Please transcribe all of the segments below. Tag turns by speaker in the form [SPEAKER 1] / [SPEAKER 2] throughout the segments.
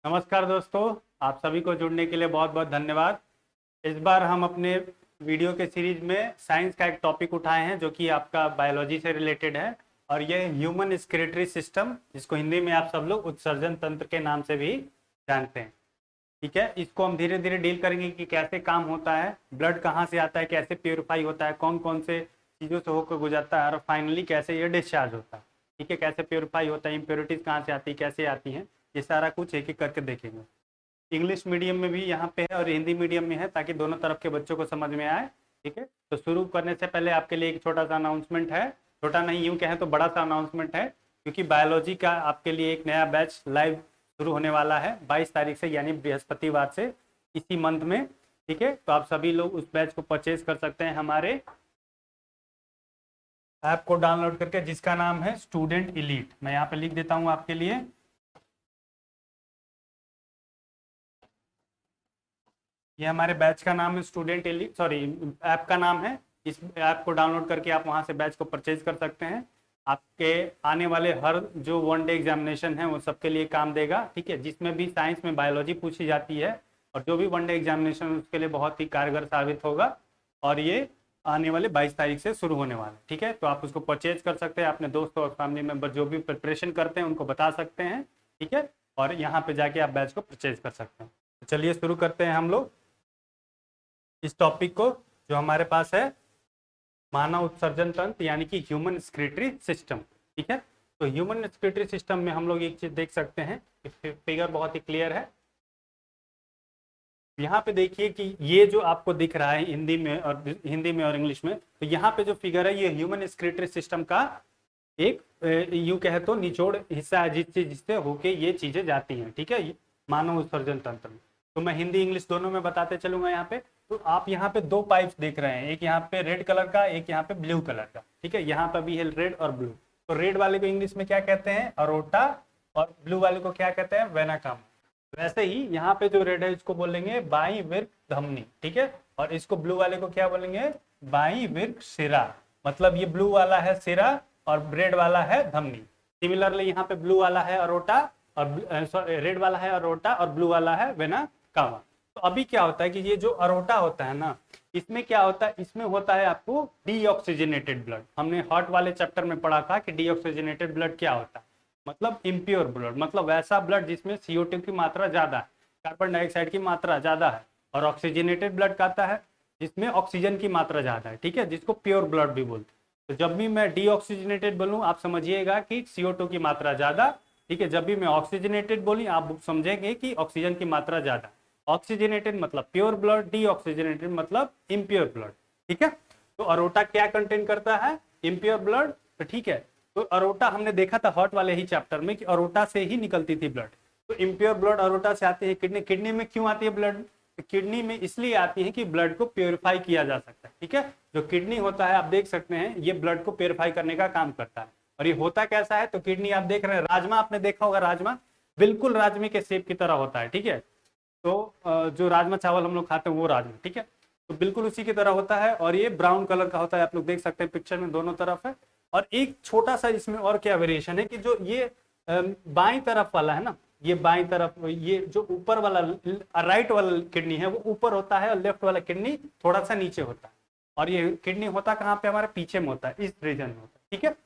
[SPEAKER 1] नमस्कार दोस्तों, आप सभी को जुड़ने के लिए बहुत बहुत धन्यवाद। इस बार हम अपने वीडियो के सीरीज में साइंस का एक टॉपिक उठाए हैं जो कि आपका बायोलॉजी से रिलेटेड है और ये ह्यूमन एक्सक्रीटरी सिस्टम, जिसको हिंदी में आप सब लोग उत्सर्जन तंत्र के नाम से भी जानते हैं। ठीक है, इसको हम धीरे धीरे डील करेंगे कि कैसे काम होता है, ब्लड कहाँ से आता है, कैसे प्योरीफाई होता है, कौन कौन से चीज़ों से होकर गुजरता है और फाइनली कैसे ये डिस्चार्ज होता है। ठीक है, कैसे प्योरीफाई होता है, इम्प्योरिटीज़ कहाँ से आती है, कैसे आती हैं, ये सारा कुछ एक एक करके देखेंगे। इंग्लिश मीडियम में भी यहाँ पे है और हिंदी मीडियम में है ताकि दोनों तरफ के बच्चों को समझ में आए। ठीक है, तो शुरू करने से पहले आपके लिए एक छोटा सा अनाउंसमेंट है, छोटा नहीं यूँ कहें तो बड़ा सा अनाउंसमेंट है, क्योंकि बायोलॉजी का आपके लिए एक नया बैच लाइव शुरू होने वाला है 22 तारीख से, यानी बृहस्पतिवार से इसी मंथ में। ठीक है, तो आप सभी लोग उस बैच को परचेज कर सकते हैं हमारे ऐप को डाउनलोड करके, जिसका नाम है स्टूडेंट एलीट। मैं यहाँ पे लिख देता हूँ आपके लिए। ये हमारे बैच का नाम है स्टूडेंट एलीट, सॉरी ऐप का नाम है। इस ऐप को डाउनलोड करके आप वहाँ से बैच को परचेज कर सकते हैं। आपके आने वाले हर जो वन डे एग्जामिनेशन है वो सबके लिए काम देगा। ठीक है, जिसमें भी साइंस में बायोलॉजी पूछी जाती है और जो भी वन डे एग्जामिनेशन उसके लिए बहुत ही कारगर साबित होगा। और ये आने वाले 22 तारीख से शुरू होने वाला है। ठीक है, तो आप उसको परचेज कर सकते हैं, अपने दोस्तों और फैमिली मेम्बर जो भी प्रिपरेशन करते हैं उनको बता सकते हैं। ठीक है, और यहाँ पे जाके आप बैच को परचेज कर सकते हैं। तो चलिए शुरू करते हैं हम लोग इस टॉपिक को, जो हमारे पास है मानव उत्सर्जन तंत्र यानी कि ह्यूमन एक्सक्रीटरी सिस्टम। ठीक है, तो ह्यूमन एक्सक्रीटरी सिस्टम में हम लोग एक चीज देख सकते हैं, फिगर बहुत ही क्लियर है। यहाँ पे देखिए कि ये जो आपको दिख रहा है हिंदी में और इंग्लिश में, तो यहाँ पे जो फिगर है ये ह्यूमन एक्सक्रीटरी सिस्टम का एक यूं कहे तो निचोड़ हिस्सा है, जिससे होके ये चीजें जाती हैं। ठीक है, मानव उत्सर्जन तंत्र में। तो मैं हिंदी इंग्लिश दोनों में बताते चलूंगा। यहाँ पे तो आप यहाँ पे दो पाइप्स देख रहे हैं, एक यहाँ पे रेड कलर का, एक यहाँ पे ब्लू कलर का। ठीक है, यहाँ पे भी है रेड और ब्लू। तो रेड वाले को इंग्लिश में क्या कहते हैं, अरोटा, और ब्लू वाले को क्या कहते हैं, वेना कावा। वैसे ही यहाँ पे जो रेड है इसको बोलेंगे बाई विर्क धमनी। ठीक है, और इसको ब्लू वाले को क्या बोलेंगे, बाई विर्क सिरा। मतलब ये ब्लू वाला है सिरा और रेड वाला है धमनी। सिमिलरली यहाँ पे ब्लू वाला है अरोटा और सॉरी रेड वाला है अरोटा और ब्लू वाला है वेना कावा। तो अभी क्या होता है कि ये जो अरोटा होता है ना, इसमें क्या होता है, इसमें होता है आपको डीऑक्सीजनेटेड ब्लड। हमने हार्ट वाले चैप्टर में पढ़ा था कि डीऑक्सीजनेटेड ब्लड क्या होता है, मतलब इम्प्योर ब्लड, मतलब वैसा ब्लड जिसमें CO2 की मात्रा ज्यादा है, कार्बन डाइऑक्साइड की मात्रा ज्यादा है। और ऑक्सीजनेटेड ब्लड कहता है जिसमें ऑक्सीजन की मात्रा ज्यादा है। ठीक है, जिसको प्योर ब्लड भी बोलते हैं। तो जब भी मैं डीऑक्सीजनेटेड बोलूँ आप समझिएगा कि CO2 की मात्रा ज्यादा। ठीक है, जब भी मैं ऑक्सीजनेटेड बोली आप समझेंगे कि ऑक्सीजन की मात्रा ज्यादा। ऑक्सीजनेटेड मतलब प्योर ब्लड, डीऑक्सीजनेटेड मतलब इम्प्योर ब्लड। ठीक है, तो अरोटा क्या कंटेन करता है, इम्प्योर ब्लड। तो ठीक है, तो अरोटा हमने देखा था हार्ट वाले ही चैप्टर में कि अरोटा से ही निकलती थी ब्लड। तो इम्प्योर ब्लड अरोटा से आती है किडनी। किडनी में क्यों आती है ब्लड, किडनी में इसलिए आती है कि ब्लड को प्योरीफाई किया जा सकता है। ठीक है, जो किडनी होता है आप देख सकते हैं ये ब्लड को प्योरीफाई करने का काम करता है। और ये होता कैसा है, तो किडनी आप देख रहे हैं, राजमा आपने देखा होगा, राजमा बिल्कुल राजमे के शेप की तरह होता है। ठीक है, तो जो राजमा चावल हम लोग खाते हैं वो राजमा। ठीक है, तो बिल्कुल उसी की तरह होता है और ये ब्राउन कलर का होता है, आप लोग देख सकते हैं पिक्चर में दोनों तरफ है। और एक छोटा सा इसमें और क्या वेरिएशन है कि जो ये बाईं तरफ वाला है ना, ये बाईं तरफ, ये जो ऊपर वाला राइट वाला किडनी है वो ऊपर होता है और लेफ्ट वाला किडनी थोड़ा सा नीचे होता है। और ये किडनी होता कहाँ पे, हमारे पीछे में होता है, इस रीजन में होता है। ठीक है,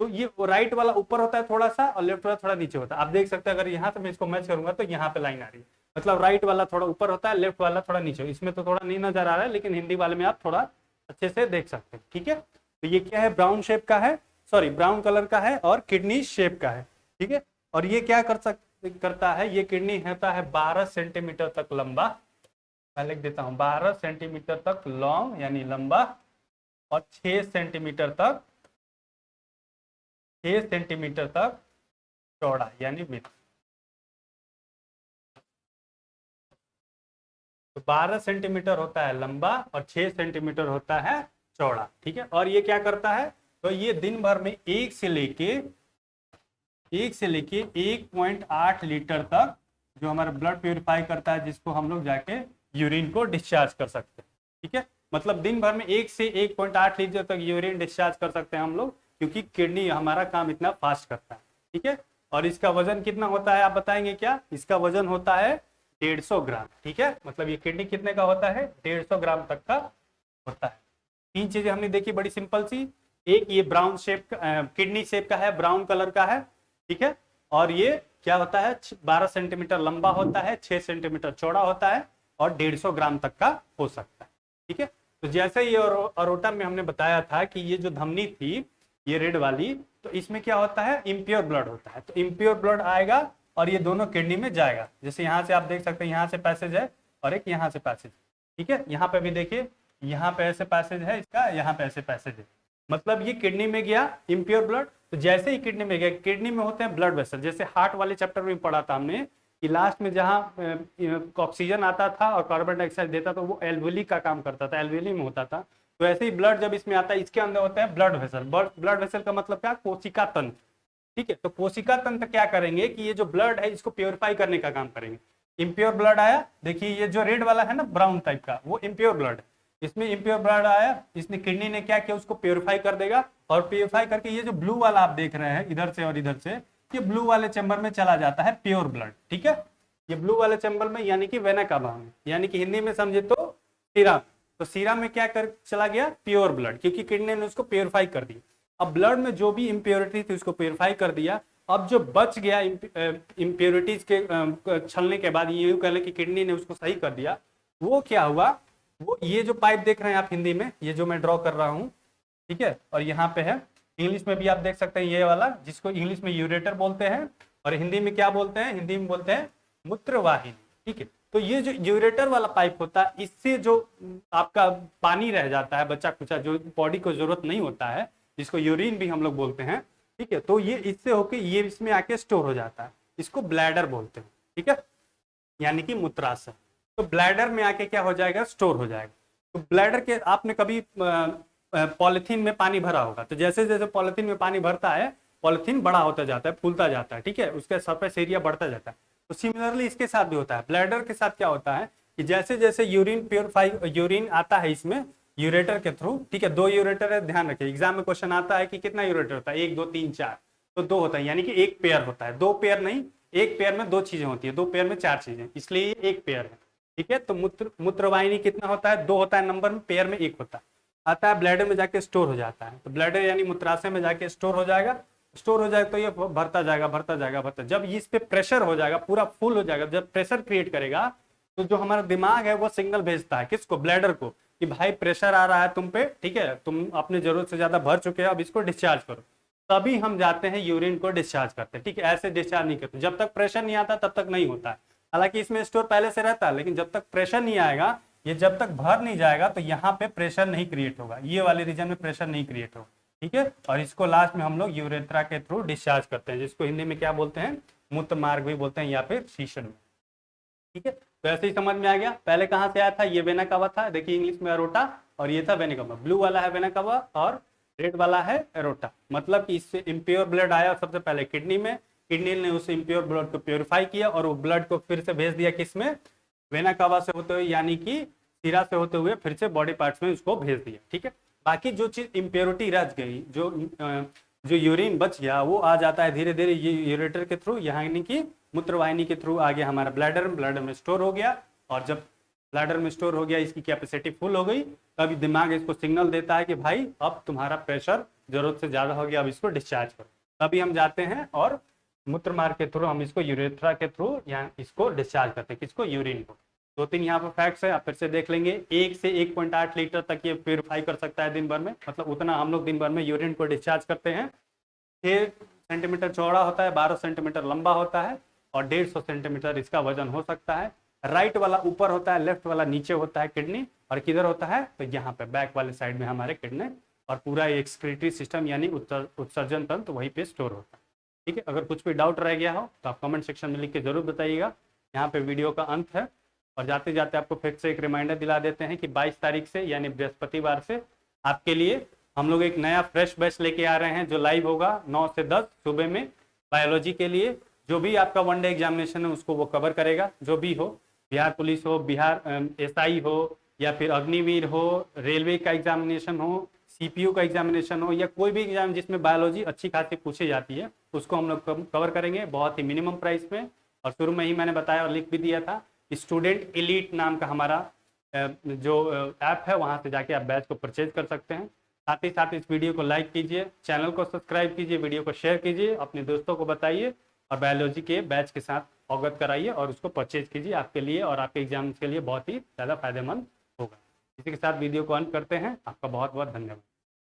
[SPEAKER 1] तो ये राइट वाला ऊपर होता है थोड़ा सा और लेफ्ट वाला थोड़ा नीचे होता है। आप देख सकते हैं, अगर यहाँ से मैं इसको मैच करूंगा तो यहाँ पे लाइन आ रही है, मतलब राइट वाला थोड़ा ऊपर होता है, लेफ्ट वाला थोड़ा नीचे। इसमें तो थोड़ा नहीं नजर आ रहा है, लेकिन हिंदी वाले में आप थोड़ा अच्छे से देख सकते हैं। ठीक है, तो ये क्या है, ब्राउन शेप का है, सॉरी ब्राउन कलर का है और किडनी शेप का है। ठीक है, और ये क्या करता है, ये किडनी होता है 12 सेंटीमीटर तक लंबा। मैं लिख देता हूँ 12 सेंटीमीटर तक लॉन्ग यानी लंबा, और 6 सेंटीमीटर तक चौड़ा यानी विड्थ। तो 12 सेंटीमीटर होता है लंबा और 6 सेंटीमीटर होता है चौड़ा। ठीक है, और ये क्या करता है, तो ये दिन भर में 1 से लेके 1.8 लीटर तक जो हमारा ब्लड प्योरीफाई करता है, जिसको हम लोग जाके यूरिन को डिस्चार्ज कर सकते हैं। ठीक है, मतलब दिन भर में 1 से 1.8 लीटर तक यूरिन डिस्चार्ज कर सकते हैं हम लोग, क्योंकि किडनी हमारा काम इतना फास्ट करता है। ठीक है, और इसका वजन कितना होता है आप बताएंगे क्या? इसका वजन होता है 150 ग्राम। ठीक है, मतलब ये किडनी कितने का होता है? 150 ग्राम तक का होता है। तीन चीजें हमने देखी बड़ी सिंपल सी। एक ये ब्राउन शेप का किडनी शेप का है, ब्राउन कलर का है। ठीक है, और ये क्या होता है? 12 सेंटीमीटर लंबा होता है, 6 सेंटीमीटर चौड़ा होता है और 150 ग्राम तक का हो सकता है। ठीक है, तो जैसे ये अरोटा में हमने बताया था कि ये जो धमनी थी ये रेड वाली, तो इसमें क्या होता है? इम्प्योर ब्लड होता है। तो इम्प्योर ब्लड आएगा और ये दोनों किडनी में जाएगा। जैसे यहाँ से आप देख सकते हैं, यहाँ से पैसेज है और एक यहाँ से पैसेज। ठीक है, यहाँ पे भी देखिए, यहाँ पे ऐसे पैसेज है इसका, यहाँ पे ऐसे पैसेज है। मतलब ये किडनी में गया इम्प्योर ब्लड। तो जैसे ही किडनी में गया, किडनी में होते हैं ब्लड वेसल। जैसे हार्ट वाले चैप्टर में पढ़ा था हमने कि लास्ट में जहाँ ऑक्सीजन आता था और कार्बन डाइऑक्साइड देता था, वो एल्वेली का काम करता था, एल्वेली में होता था। तो ऐसे ही ब्लड जब इसमें आता है, इसके अंदर होता है ब्लड वेसल। ब्लड वेसल का मतलब क्या? कोशिका तंत्र। ठीक है, तो कोशिका तंत्र क्या करेंगे कि ये जो ब्लड है इसको प्योरीफाई करने का काम करेंगे। इम्प्योर ब्लड आया, देखिए ये जो रेड वाला है ना, ब्राउन टाइप का, वो इम्प्योर ब्लड। इसमें इम्प्योर ब्लड आया, इसने किडनी ने क्या किया? उसको प्योरीफाई कर देगा और प्योरीफाई करके ये जो ब्लू वाला आप देख रहे हैं इधर से और इधर से, ये ब्लू वाले चैम्बर में चला जाता है प्योर ब्लड। ठीक है, ये ब्लू वाले चैम्बर में, यानी कि वेना कावा में, यानी कि हिंदी में समझे तो सीरा। तो सीरा में क्या कर चला गया? प्योर ब्लड, क्योंकि किडनी ने उसको प्योरीफाई कर दिया। अब ब्लड में जो भी इम्प्योरिटी थी उसको प्योरीफाई कर दिया। अब जो बच गया इम्प्योरिटीज के छलने के बाद, ये कह लें कि किडनी ने उसको सही कर दिया, वो क्या हुआ? वो ये जो पाइप देख रहे हैं आप हिंदी में, ये जो मैं ड्रॉ कर रहा हूँ, ठीक है, और यहाँ पे है, इंग्लिश में भी आप देख सकते हैं ये वाला, जिसको इंग्लिश में यूरेटर बोलते हैं और हिंदी में क्या बोलते हैं? हिंदी में बोलते हैं मूत्रवाहिनी। ठीक है, तो ये जो यूरेटर वाला पाइप होता है, इससे जो आपका पानी रह जाता है, बच्चा कुचा, जो बॉडी को जरूरत नहीं होता है, जिसको यूरिन भी हम लोग बोलते हैं। ठीक है, तो ये इससे होके ये इसमें आके स्टोर हो जाता है, इसको ब्लैडर बोलते हैं। ठीक है, यानी कि मूत्राशय। तो ब्लैडर में आके क्या हो जाएगा? स्टोर हो जाएगा। तो ब्लैडर के, आपने कभी पॉलिथीन में पानी भरा होगा, तो जैसे जैसे पॉलिथीन में पानी भरता है, पॉलिथीन बड़ा होता जाता है, फूलता जाता है। ठीक है, उसका सरफेस एरिया बढ़ता जाता है। तो सिमिलरली इसके साथ भी होता है। ब्लैडर के साथ क्या होता है कि जैसे जैसे यूरिन आता है इसमें यूरेटर के थ्रू। ठीक है, 2 यूरेटर है, ध्यान रखिए, एग्जाम में क्वेश्चन आता है कि कितना यूरेटर होता है? 1 2 3 4, तो 2 होता है, यानी कि एक पेयर होता है। 2 पेयर नहीं, एक पेयर में 2 चीजें होती है, 2 पेयर में 4 चीजें, इसलिए ये एक पेयर है। ठीक है, तो मूत्रवाहिनी कितना होता है? 2 होता है नंबर में, पेयर में 1 होता है। आता है ब्लैडर में जाके स्टोर हो जाता है। तो ब्लैडर यानी मूत्राशय में जाके स्टोर हो जाएगा। स्टोर हो जाएगा तो ये भरता जाएगा, भरता जाएगा, भरता। जब इस पे प्रेशर हो जाएगा, पूरा फुल हो जाएगा, जब प्रेशर क्रिएट करेगा, तो जो हमारा दिमाग है वो सिग्नल भेजता है किसको? ब्लैडर को, कि भाई प्रेशर आ रहा है तुम पे। ठीक है, तुम अपने जरूरत से ज्यादा भर चुके हो, अब इसको डिस्चार्ज करो। तभी हम जाते हैं यूरिन को डिस्चार्ज करते हैं। ठीक है, ऐसे डिस्चार्ज नहीं करते, जब तक प्रेशर नहीं आता तब तक नहीं होता है। हालांकि इसमें स्टोर पहले से रहता है, लेकिन जब तक प्रेशर नहीं आएगा, ये जब तक भर नहीं जाएगा, तो यहाँ पे प्रेशर नहीं क्रिएट होगा, ये वाले रीजन में प्रेशर नहीं क्रिएट होगा। ठीक है, और इसको लास्ट में हम लोग यूरेथ्रा के थ्रू डिस्चार्ज करते हैं, जिसको हिंदी में क्या बोलते हैं? मूत्र मार्ग भी बोलते हैं, या फिर शीशन। ठीक है, तो ऐसे ही समझ में आ गया। पहले कहाँ से आया था? ये वेना कावा था, देखिए इंग्लिश में एरोटा, और ये था वेना कावा। ब्लू वाला है वेना कावा और रेड वाला है एरोटा। मतलब कि इससे इम्प्योर ब्लड आया सबसे पहले किडनी में, किडनी ने उस इम्प्योर ब्लड को प्योरीफाई किया और वो ब्लड को फिर से भेज दिया किसमें? वेना कावा से होते हुए, यानी कि सिरा से होते हुए फिर से बॉडी पार्ट्स में उसको भेज दिया। ठीक है, बाकी जो चीज इम्प्योरिटी रह गई, जो यूरिन बच गया, वो आ जाता है धीरे धीरे ये यूरेटर के थ्रू, यानी कि मूत्रवाहिनी के थ्रू आ गया हमारा ब्लैडर में स्टोर हो गया। और जब ब्लैडर में स्टोर हो गया, इसकी कैपेसिटी फुल हो गई, तभी दिमाग इसको सिग्नल देता है कि भाई अब तुम्हारा प्रेशर जरूरत से ज्यादा हो गया, अब इसको डिस्चार्ज करो। तभी हम जाते हैं और मूत्र मार्ग के थ्रू हम इसको यूरेथ्रा के थ्रू यहाँ इसको डिस्चार्ज करते हैं, किसको? यूरिन को। 2-3 यहाँ पर फैक्ट्स है, आप फिर से देख लेंगे। 1 से 1.8 लीटर तक ये प्योरीफाई कर सकता है दिन भर में, मतलब उतना हम लोग दिन भर में यूरिन को डिस्चार्ज करते हैं। 6 सेंटीमीटर चौड़ा होता है, 12 सेंटीमीटर लंबा होता है और 150 सेंटीमीटर इसका वजन हो सकता है। राइट वाला ऊपर होता है, लेफ्ट वाला नीचे होता है किडनी, और किधर होता है? तो यहाँ पे बैक वाले साइड में हमारे किडनी, और पूरा एक्सक्रीटरी सिस्टम यानी उत्सर्जन तंत्र वहीं पे स्टोर होता है। ठीक है, अगर कुछ भी डाउट रह गया हो तो आप कमेंट सेक्शन में लिख के जरूर बताइएगा। यहाँ पे वीडियो का अंत है, और जाते जाते आपको फिर से एक रिमाइंडर दिला देते हैं कि 22 तारीख से यानी बृहस्पतिवार से आपके लिए हम लोग एक नया फ्रेश बैच लेके आ रहे हैं, जो लाइव होगा 9 से 10 सुबह में बायोलॉजी के लिए। जो भी आपका वन डे एग्जामिनेशन है उसको वो कवर करेगा, जो भी हो, बिहार पुलिस हो, बिहार SI हो, या फिर अग्निवीर हो, रेलवे का एग्जामिनेशन हो, सीपीयू का एग्जामिनेशन हो या कोई भी एग्जाम जिसमें बायोलॉजी अच्छी खासी पूछी जाती है, उसको हम लोग कवर करेंगे बहुत ही मिनिमम प्राइस में। और शुरू में ही मैंने बताया और लिख भी दिया था, स्टूडेंट एलीट नाम का हमारा जो ऐप है, वहाँ से जाके आप बैच को परचेज कर सकते हैं। साथ ही साथ इस वीडियो को लाइक कीजिए, चैनल को सब्सक्राइब कीजिए, वीडियो को शेयर कीजिए, अपने दोस्तों को बताइए और बायोलॉजी के बैच के साथ अवगत कराइए और उसको परचेज कीजिए। आपके लिए और आपके एग्जाम्स के लिए बहुत ही ज़्यादा फायदेमंद होगा। इसी के साथ वीडियो को अंत करते हैं। आपका बहुत बहुत धन्यवाद।